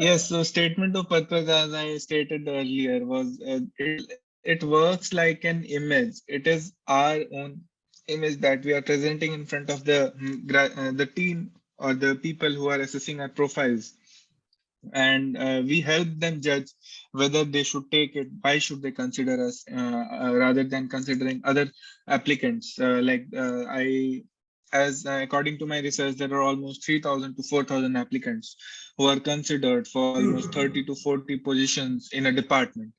Yes, so statement of purpose, as I stated earlier, was it works like an image. It is our own image that we are presenting in front of the team or the people who are assessing our profiles, and we help them judge whether they should take it. Why should they consider us rather than considering other applicants? As according to my research, there are almost 3,000 to 4,000 applicants who are considered for almost 30 to 40 positions in a department.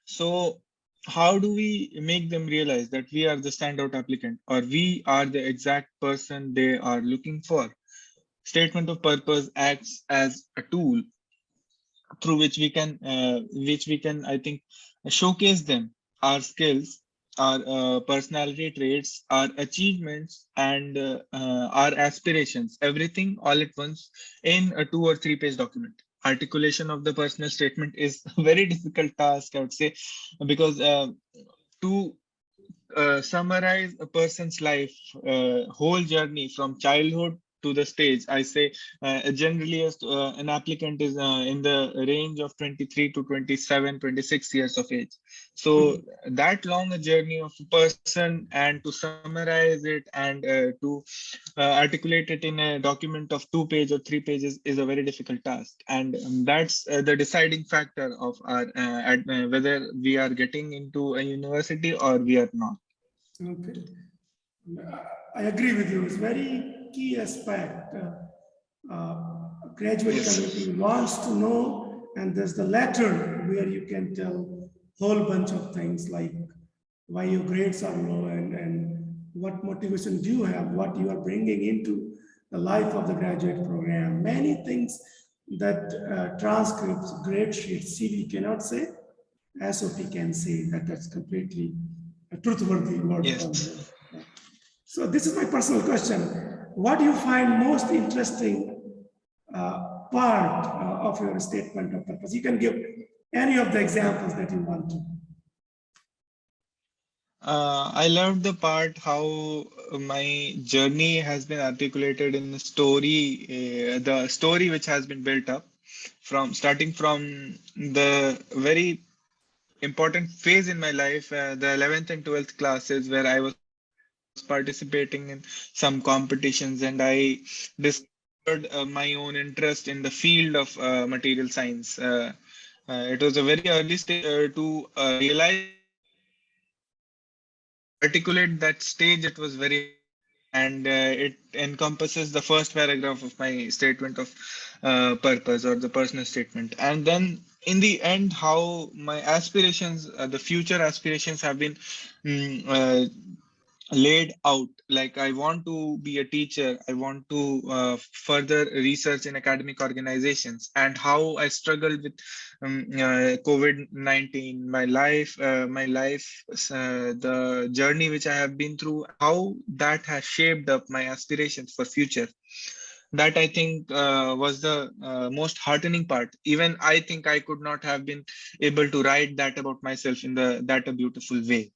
So how do we make them realize that we are the standout applicant, or we are the exact person they are looking for? Statement of purpose acts as a tool through which we can, I think, showcase them, our skills, our personality traits, our achievements, and our aspirations, everything all at once in a 2 or 3 page document. Articulation of the personal statement is a very difficult task, I would say, because to summarize a person's life, whole journey from childhood to the stage, I say generally as an applicant is in the range of 23 to 27, 26 years of age. So that long a journey of a person, and to summarize it and to articulate it in a document of 2 page or 3 pages is a very difficult task. And that's the deciding factor of our whether we are getting into a university or we are not. Okay. I agree with you. It's very key aspect. Graduate Yes. community wants to know, and there's the letter where you can tell whole bunch of things like why your grades are low, and what motivation do you have, what you are bringing into the life of the graduate program. Many things that transcripts, grade sheets, CV cannot say. SOP can say that. That's completely a truthworthy word from Yes. you. So this is my personal question. What do you find most interesting part of your statement of purpose? You can give any of the examples that you want to. I loved the part how my journey has been articulated in the story which has been built up from starting from the very important phase in my life, the 11th and 12th classes, where I was participating in some competitions, and I discovered my own interest in the field of material science. It was a very early stage to realize that to articulate that stage, it was very important, and it encompasses the first paragraph of my statement of purpose, or the personal statement. And then in the end, how my aspirations, the future aspirations, have been mm, uh, laid out. Like, I want to be a teacher, I want to further research in academic organizations, and how I struggled with COVID-19, my life, the journey which I have been through, how that has shaped up my aspirations for future. That, I think, was the most heartening part. Even I think I could not have been able to write that about myself in the that a beautiful way.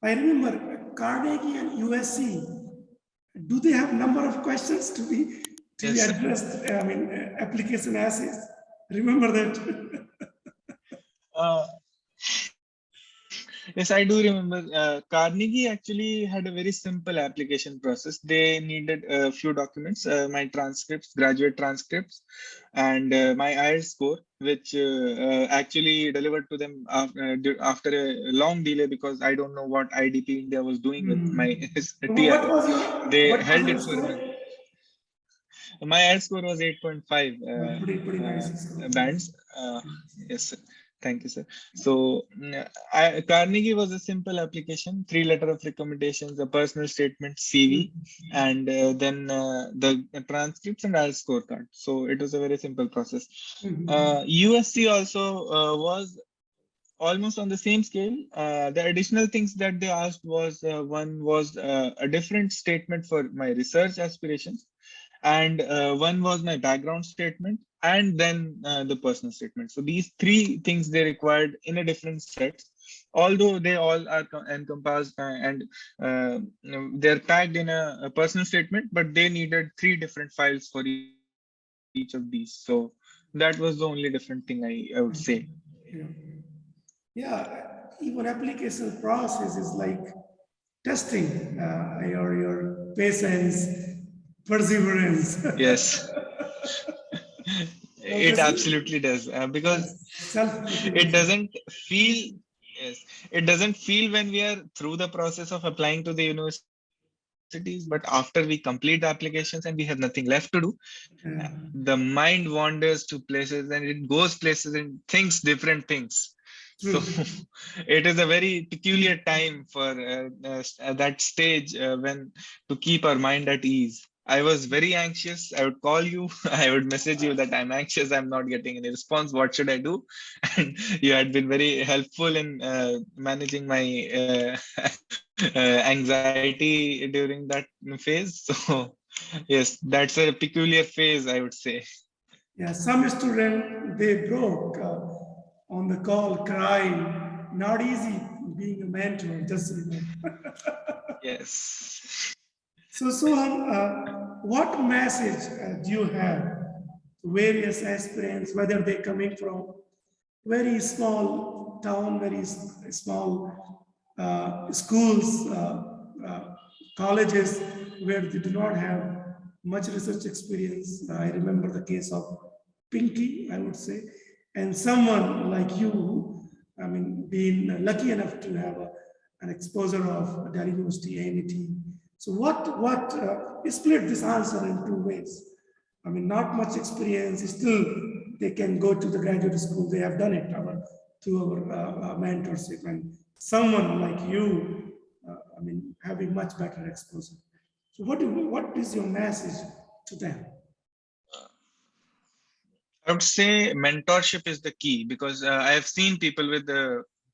I remember Carnegie and USC. Do they have number of questions to be Yes. addressed? I mean, application essays. Remember that? uh, Yes, I do remember. Carnegie actually had a very simple application process. They needed a few documents, my transcripts, graduate transcripts, and my IELTS score, which actually delivered to them after a long delay, because I don't know what IDP India was doing with my What TRL. was your They what was held your it for a score? month. My IELTS score was 8.5 Pretty nice score. bands. Yes, sir. Thank you, sir. So, Carnegie was a simple application, 3 letter of recommendations, a personal statement, CV, and then the transcripts and IELTS scorecard. So it was a very simple process. USC also was almost on the same scale. The additional things that they asked was, one was a different statement for my research aspirations, and one was my background statement, and then the personal statement. So these 3 things they required in a different set, although they all are encompassed and they're packed in a personal statement, but they needed 3 different files for each of them. each of these. So that was the only different thing I would say. Yeah. Yeah, even application process is like testing your patience, perseverance. Yes, Well, it this absolutely does, because it self-motivation. doesn't feel, yes, it doesn't feel when we are through the process of applying to the universities, but after we complete the applications and we have nothing left to do, Yeah. the mind wanders to places and it goes places and thinks different things. So True. it is a very peculiar time for that stage when to keep our mind at ease. I was very anxious. I would call you, I would message you that I'm anxious, I'm not getting any response. What should I do? And you had been very helpful in managing my anxiety during that phase. So, yes, that's a peculiar phase, I would say. Yeah, some student they broke on the call, crying. Not easy being a mentor. Just remember. Yes. So, Soham, what message do you have to various aspirants, whether they're coming from very small town, very small schools, colleges, where they do not have much research experience? I remember the case of Pinky, I would say, and someone like you, I mean, being lucky enough to have an exposure of Delhi University, Amity. So what split this answer in two ways. I mean, not much experience, still they can go to the graduate school. They have done it through our mentorship. And someone like you, I mean, having much better exposure. So what is your message to them? I would say mentorship is the key, because I have seen people with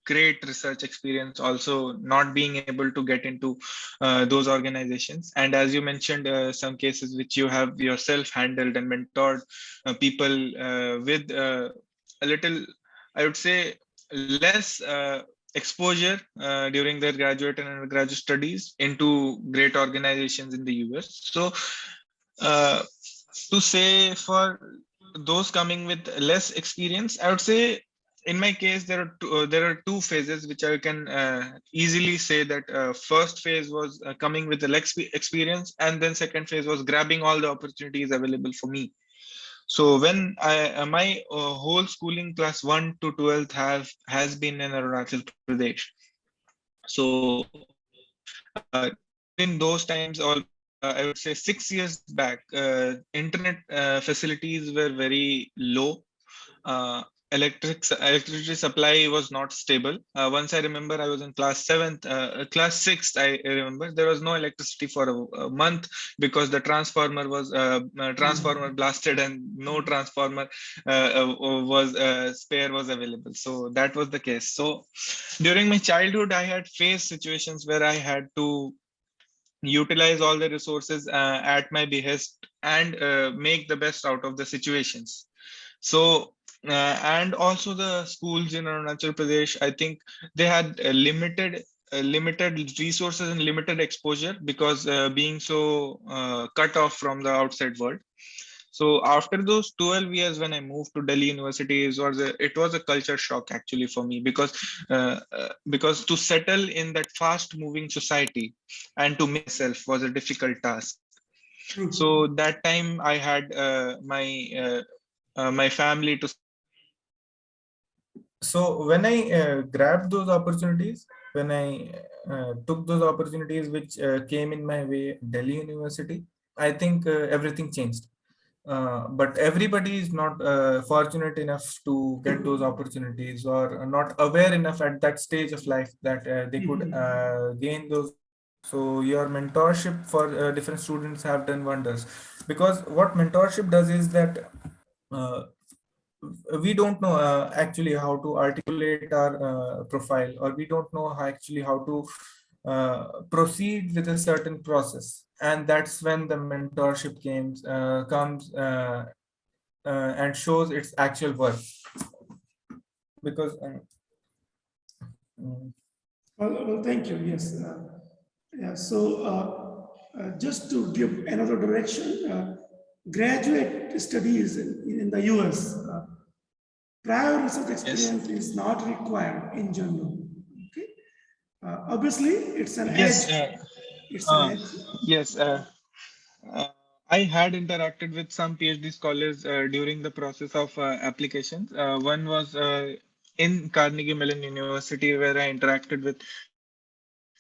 great research experience also not being able to get into those organizations. And as you mentioned, some cases which you have yourself handled and mentored people with a little, I would say, less exposure during their graduate and undergraduate studies into great organizations in the US. So, uh, to say for those coming with less experience, I would say in my case there are two phases which I can easily say that first phase was coming with the less experience, and then second phase was grabbing all the opportunities available for me. So when I my whole schooling class 1 to 12th have has been in Arunachal Pradesh. So during those times, almost I would say 6 years back, internet facilities were very low. Electricity supply was not stable. Once I remember, I was in class seventh, class sixth. I remember there was no electricity for a month because the transformer blasted and no transformer was spare was available. So that was the case. So during my childhood, I had faced situations where I had to utilize all the resources at my behest and make the best out of the situations. So, and also the schools in Arunachal Pradesh, I think they had limited resources and limited exposure because being so cut off from the outside world. So after those 12 years, when I moved to Delhi University, it was a culture shock actually for me, because to settle in that fast moving society and to myself was a difficult task. True. So that time I had my family to support me. So when I grabbed those opportunities, when I took those opportunities which came in my way, Delhi University, I think everything changed. But everybody is not fortunate enough to get those opportunities, or not aware enough at that stage of life that they could gain those. So your mentorship for different students have done wonders, because what mentorship does is that uh, we don't know actually how to articulate our profile, or we don't know how to proceed with a certain process, and that's when the mentorship comes and shows its actual worth. Because mm, Well, thank you. Yes. Yeah. So, just to give another direction, graduate studies in the US, prior research Yes. experience is not required in general. Okay, obviously it's an edge. Yes. It's an Uh, edge. yes. Uh, I had interacted with some PhD scholars during the process of applications. One was in Carnegie Mellon University, where I interacted with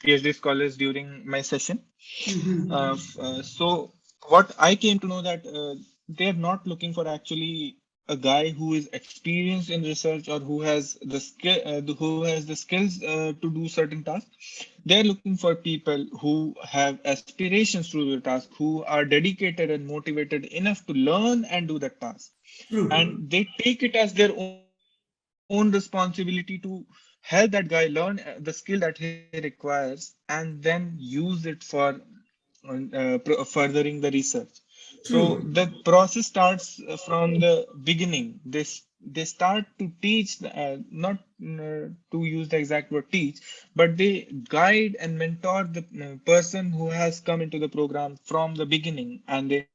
PhD scholars during my session. Mhm. So what I came to know that they're not looking for actually a guy who is experienced in research or who has the skill, who has the skills to do certain tasks. They're looking for people who have aspirations to do the task, who are dedicated and motivated enough to learn and do the task, True. and they take it as their own responsibility to help that guy learn the skill that he requires and then use it for furthering the research. So the True. process starts from the beginning. They start to teach, not to use the exact word teach, but they guide and mentor the person who has come into the program from the beginning, and they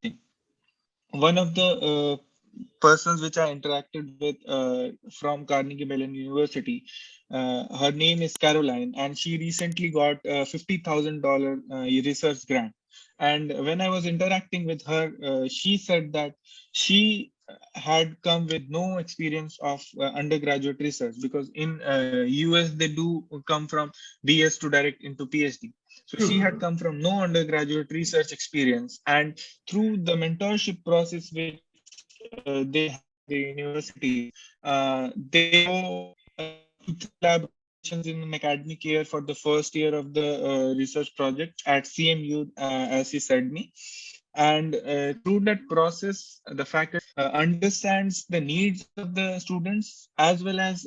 one of the persons which I interacted with from Carnegie Mellon University. Her name is Caroline, and she recently got a $50,000 research grant. And when I was interacting with her, she said that she had come with no experience of undergraduate research, because in US they do come from BS to direct into PhD. So she had True. come from no undergraduate research experience, and through the mentorship process which they have in the universities, they go 2 3 collaborations in an academic year for the first year of the research project at CMU, as he said me. And through that process, the faculty understands the needs of the students, as well as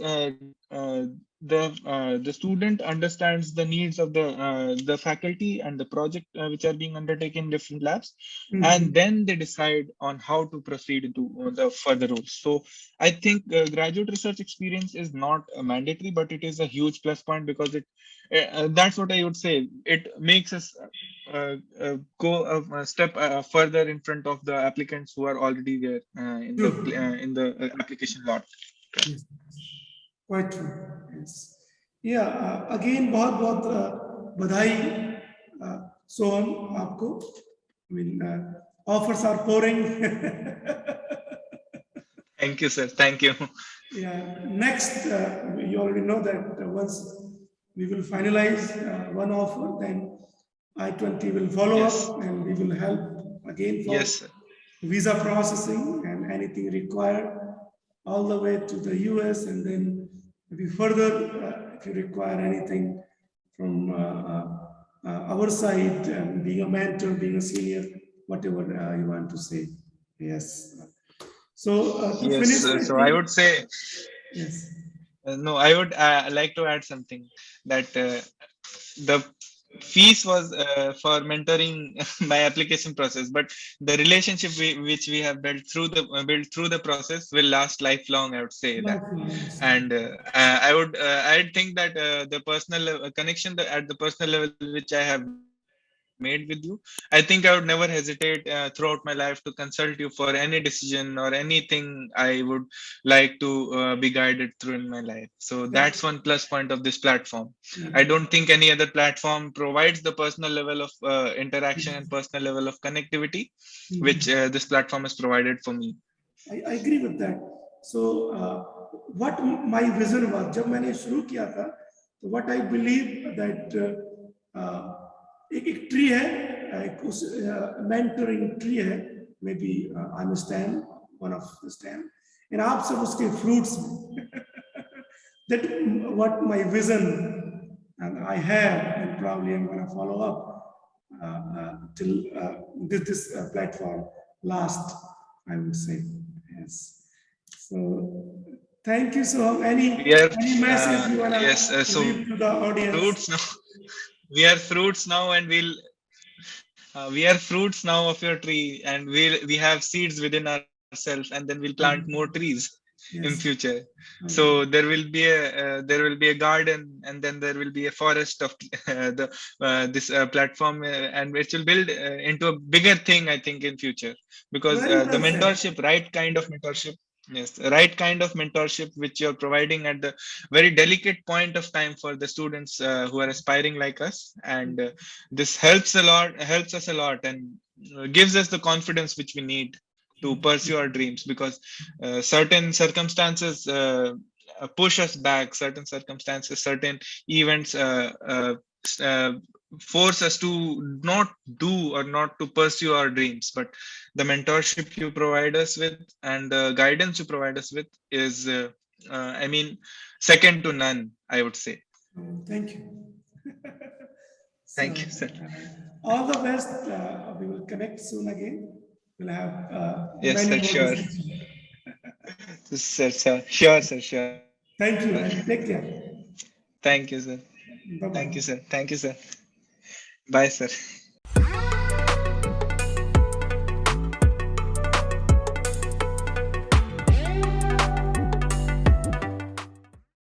the student understands the needs of the faculty and the project which are being undertaken in different labs, and Mhm. then they decide on how to proceed into the further roles. So I think graduate research experience is not mandatory, but it is a huge plus point, because it that's what I would say. It makes us go a step further in front of the applicants who are already there True. in the application lot. Yes. Quite true. Yes. Yeah. Again, बहुत बहुत बधाई सोहम आपको. I mean, offers are pouring. Thank you, sir. Thank you. Yeah. Next, you already know that once we will finalize one offer, then I-20 will follow Yes. up and we will help again for Yes, sir. visa processing and anything required all the way to the US, and then maybe further if you require anything from our side, being a mentor, being a senior, whatever you want to say. Yes. So to Yes. finish, I So I think, would say, yes. no, I would like to add something, that the fees was for mentoring my application process, but the relationship which we have built through the process will last lifelong, I would say that. Lifelong, yes. And I'd think that the personal connection at the personal level which I have made with you, I think I would never hesitate throughout my life to consult you for any decision or anything I would like to be guided through in my life. So that's one plus That, point of this platform. I don't think yeah. any other platform provides the personal level of interaction and personal level of connectivity which this Mhm. platform has provided for me. I agree with that. So what my vision was जब मैंने शुरू किया था, तो what I believe that एक tree है, एक उस mentoring tree है, maybe I'm a stem, one of the stem, and आप सब उसके fruits हैं. That what my vision and I have, and probably I'm going to follow up till this platform last, I would say. Yes. So thank you. So We are any message you yes. wanna So leave to the fruits audience? now. We are fruits now, and we are fruits now of your tree, and we have seeds within ourselves, and then we'll plant more trees. in Yes. future. Okay. So there will be a garden, and then there will be a forest of the this platform, and which will build into a bigger thing, I think, in future, because Very the well said. mentorship, right kind of mentorship. Yes, right kind of mentorship which you're providing at the very delicate point of time for the students who are aspiring like us, and this helps us a lot, and gives us the confidence which we need to pursue our dreams, because certain circumstances push us back, certain circumstances, certain events uh, force us to not do or not to pursue our dreams. But the mentorship you provide us with and the guidance you provide us with is I mean, second to none, I would say. Thank you. So, Thank you, sir. all the best. We will connect soon again. We'll have Yes, many sir, more sure. discussions. Sir, sir, sure, sir, sure. Thank you and take care. Thank you, sir. Bye Thank you, bye. sir. Thank you, sir. Bye, sir.